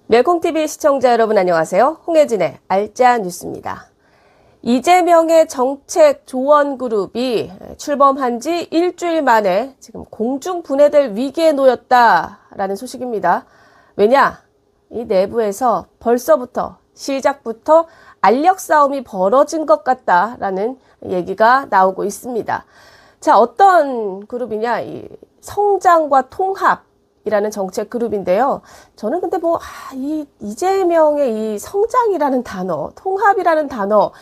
멸콩TV 시청자 여러분 안녕하세요. 홍혜진의 알짜 뉴스입니다. 이재명의 정책 조언 그룹이 출범한 지 일주일 만에 지금 공중 분해될 위기에 놓였다라는 소식입니다. 왜냐? 이 내부에서 벌써부터 시작부터 알력 싸움이 벌어진 것 같다라는 얘기가 나오고 있습니다. 자, 어떤 그룹이냐? 이 성장과 통합이라는 정책 그룹인데요. 저는 근데 이재명의 이 성장이라는 단어, 통합이라는 단어,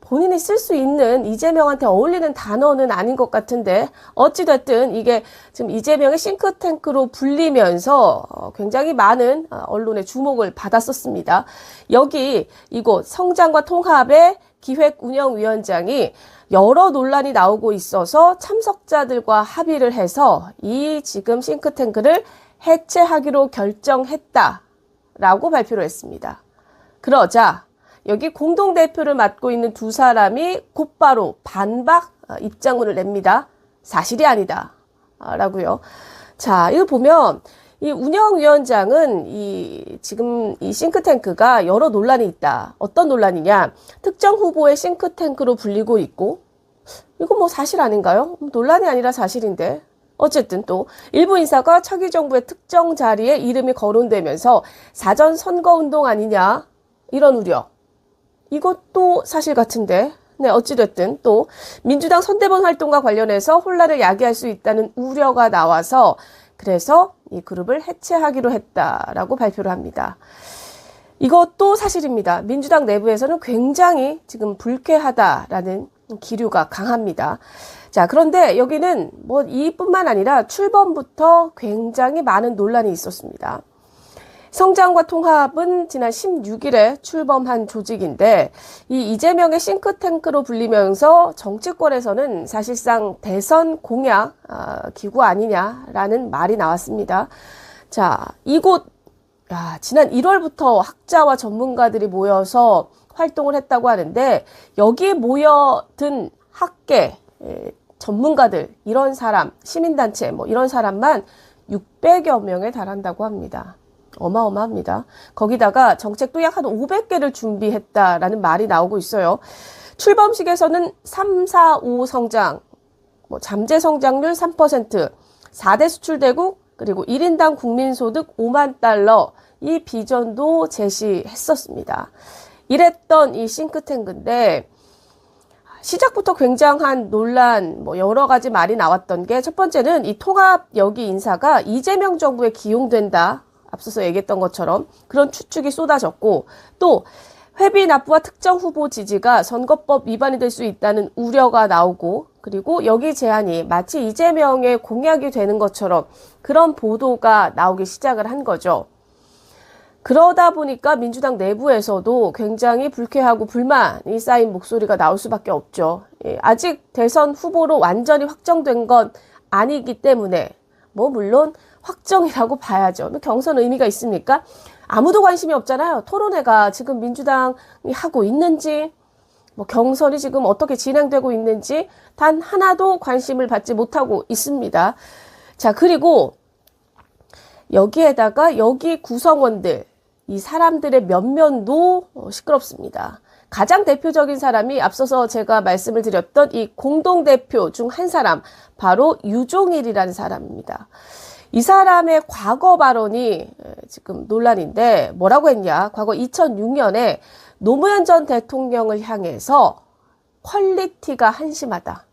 본인이 쓸 수 있는 이재명한테 어울리는 단어는 아닌 것 같은데, 어찌됐든 이게 지금 이재명의 싱크탱크로 불리면서 굉장히 많은 언론의 주목을 받았었습니다. 여기 이곳 성장과 통합의 기획운영위원장이 여러 논란이 나오고 있어서 참석자들과 합의를 해서 이 지금 싱크탱크를 해체하기로 결정했다라고 발표를 했습니다. 그러자 여기 공동대표를 맡고 있는 두 사람이 곧바로 반박 입장문을 냅니다. 사실이 아니다. 라고요. 자, 이거 보면 이 운영위원장은 지금 이 싱크탱크가 여러 논란이 있다. 어떤 논란이냐? 특정 후보의 싱크탱크로 불리고 있고, 이거 사실 아닌가요? 논란이 아니라 사실인데. 어쨌든 또 일부 인사가 차기 정부의 특정 자리에 이름이 거론되면서 사전 선거운동 아니냐? 이런 우려. 이것도 사실 같은데. 네, 어찌됐든 또 민주당 선대본 활동과 관련해서 혼란을 야기할 수 있다는 우려가 나와서 그래서 이 그룹을 해체하기로 했다라고 발표를 합니다. 이것도 사실입니다. 민주당 내부에서는 굉장히 지금 불쾌하다라는 기류가 강합니다. 자, 그런데 여기는 이뿐만 아니라 출범부터 굉장히 많은 논란이 있었습니다. 성장과 통합은 지난 16일에 출범한 조직인데 이 이재명의 싱크탱크로 불리면서 정치권에서는 사실상 대선 공약 기구 아니냐라는 말이 나왔습니다. 자, 이곳 지난 1월부터 학자와 전문가들이 모여서 활동을 했다고 하는데 여기에 모여든 학계 전문가들 이런 사람 시민단체 이런 사람만 600여 명에 달한다고 합니다. 어마어마합니다. 거기다가 정책도 약 한 500개를 준비했다라는 말이 나오고 있어요. 출범식에서는 3, 4, 5 성장, 잠재 성장률 3%, 4대 수출대국, 그리고 1인당 국민소득 5만 달러, 이 비전도 제시했었습니다. 이랬던 이 싱크탱크인데, 시작부터 굉장한 논란, 여러 가지 말이 나왔던 게, 첫 번째는 이 통합 여기 인사가 이재명 정부에 기용된다. 앞서서 얘기했던 것처럼 그런 추측이 쏟아졌고 또 회비 납부와 특정 후보 지지가 선거법 위반이 될 수 있다는 우려가 나오고 그리고 여기 제안이 마치 이재명의 공약이 되는 것처럼 그런 보도가 나오기 시작을 한 거죠. 그러다 보니까 민주당 내부에서도 굉장히 불쾌하고 불만이 쌓인 목소리가 나올 수밖에 없죠. 아직 대선 후보로 완전히 확정된 건 아니기 때문에 물론 확정이라고 봐야죠. 경선 의미가 있습니까? 아무도 관심이 없잖아요. 토론회가 지금 민주당이 하고 있는지, 경선이 지금 어떻게 진행되고 있는지 단 하나도 관심을 받지 못하고 있습니다. 자, 그리고 여기에다가 여기 구성원들, 이 사람들의 면면도 시끄럽습니다. 가장 대표적인 사람이 앞서서 제가 말씀을 드렸던 이 공동대표 중 한 사람, 바로 유종일이라는 사람입니다. 이 사람의 과거 발언이 지금 논란인데 뭐라고 했냐? 과거 2006년에 노무현 전 대통령을 향해서 퀄리티가 한심하다.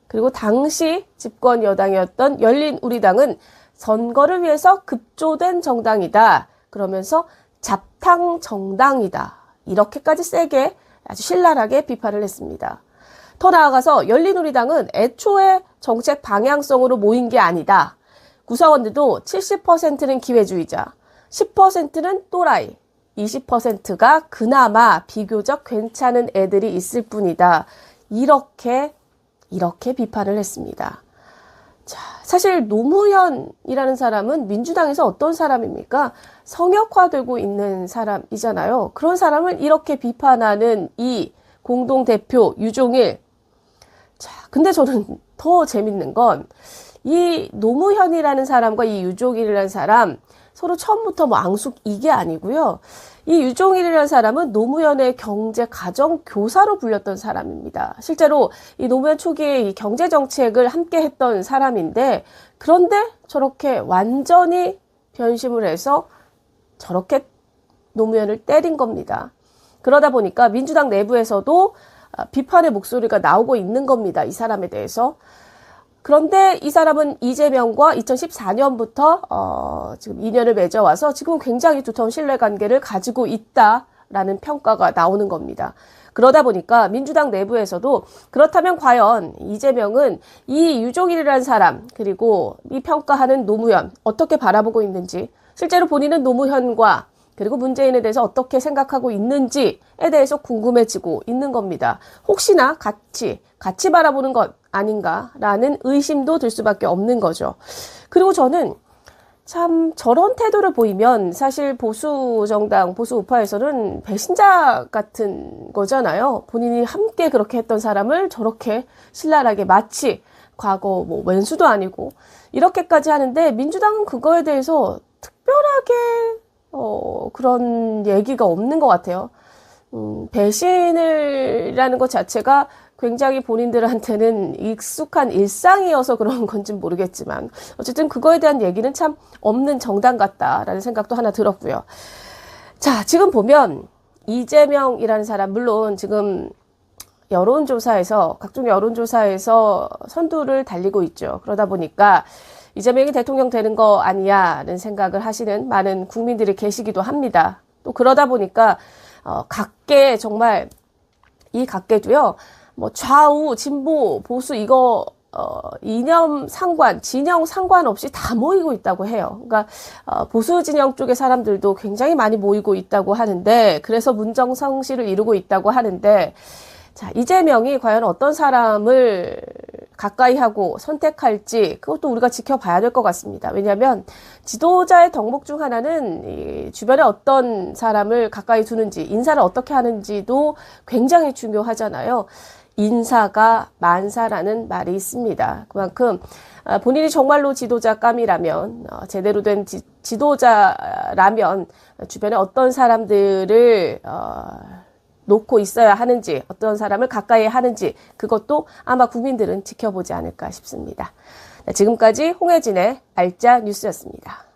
그리고 당시 집권 여당이었던 열린우리당은 선거를 위해서 급조된 정당이다. 그러면서 잡탕 정당이다. 이렇게까지 세게 아주 신랄하게 비판을 했습니다. 더 나아가서 열린우리당은 애초에 정책 방향성으로 모인 게 아니다. 구성원들도 70%는 기회주의자, 10%는 또라이, 20%가 그나마 비교적 괜찮은 애들이 있을 뿐이다. 이렇게 비판을 했습니다. 자, 사실 노무현이라는 사람은 민주당에서 어떤 사람입니까? 성역화되고 있는 사람이잖아요. 그런 사람을 이렇게 비판하는 이 공동대표 유종일. 자, 근데 저는 더 재밌는 건 이 노무현이라는 사람과 이 유종일이라는 사람 서로 처음부터 뭐 앙숙 이게 아니고요. 이 유종일이라는 사람은 노무현의 경제 가정 교사로 불렸던 사람입니다. 실제로 이 노무현 초기에 이 경제 정책을 함께 했던 사람인데, 그런데 저렇게 완전히 변심을 해서 저렇게 노무현을 때린 겁니다. 그러다 보니까 민주당 내부에서도 비판의 목소리가 나오고 있는 겁니다. 이 사람에 대해서. 그런데 이 사람은 이재명과 2014년부터 지금 인연을 맺어와서 지금 굉장히 두터운 신뢰관계를 가지고 있다라는 평가가 나오는 겁니다. 그러다 보니까 민주당 내부에서도 그렇다면 과연 이재명은 이 유종일이라는 사람, 그리고 이 평가하는 노무현 어떻게 바라보고 있는지, 실제로 본인은 노무현과 그리고 문재인에 대해서 어떻게 생각하고 있는지에 대해서 궁금해지고 있는 겁니다. 혹시나 같이 바라보는 것 아닌가라는 의심도 들 수밖에 없는 거죠. 그리고 저는 참 저런 태도를 보이면 사실 보수 정당, 보수 우파에서는 배신자 같은 거잖아요. 본인이 함께 그렇게 했던 사람을 저렇게 신랄하게, 마치 과거 뭐 왼수도 아니고 이렇게까지 하는데, 민주당은 그거에 대해서 특별하게 그런 얘기가 없는 것 같아요. 배신이라는 것 자체가 굉장히 본인들한테는 익숙한 일상이어서 그런 건지 모르겠지만, 어쨌든 그거에 대한 얘기는 참 없는 정당 같다라는 생각도 하나 들었고요. 자, 지금 보면 이재명이라는 사람, 물론 지금 여론조사에서, 각종 여론조사에서 선두를 달리고 있죠. 그러다 보니까 이재명이 대통령 되는 거 아니야라는 생각을 하시는 많은 국민들이 계시기도 합니다. 또 그러다 보니까 각계, 정말 이 각계도요, 뭐 좌우, 진보, 보수 이거 이념 상관, 진영 상관없이 다 모이고 있다고 해요. 그러니까 보수 진영 쪽의 사람들도 굉장히 많이 모이고 있다고 하는데, 그래서 문정성시를 이루고 있다고 하는데, 자, 이재명이 과연 어떤 사람을 가까이 하고 선택할지, 그것도 우리가 지켜봐야 될 것 같습니다. 왜냐하면 지도자의 덕목 중 하나는 이 주변에 어떤 사람을 가까이 두는지, 인사를 어떻게 하는지도 굉장히 중요하잖아요. 인사가 만사라는 말이 있습니다. 그만큼 본인이 정말로 지도자감이라면, 제대로 된 지도자라면 주변에 어떤 사람들을 놓고 있어야 하는지, 어떤 사람을 가까이 하는지, 그것도 아마 국민들은 지켜보지 않을까 싶습니다. 지금까지 홍혜진의 알짜 뉴스였습니다.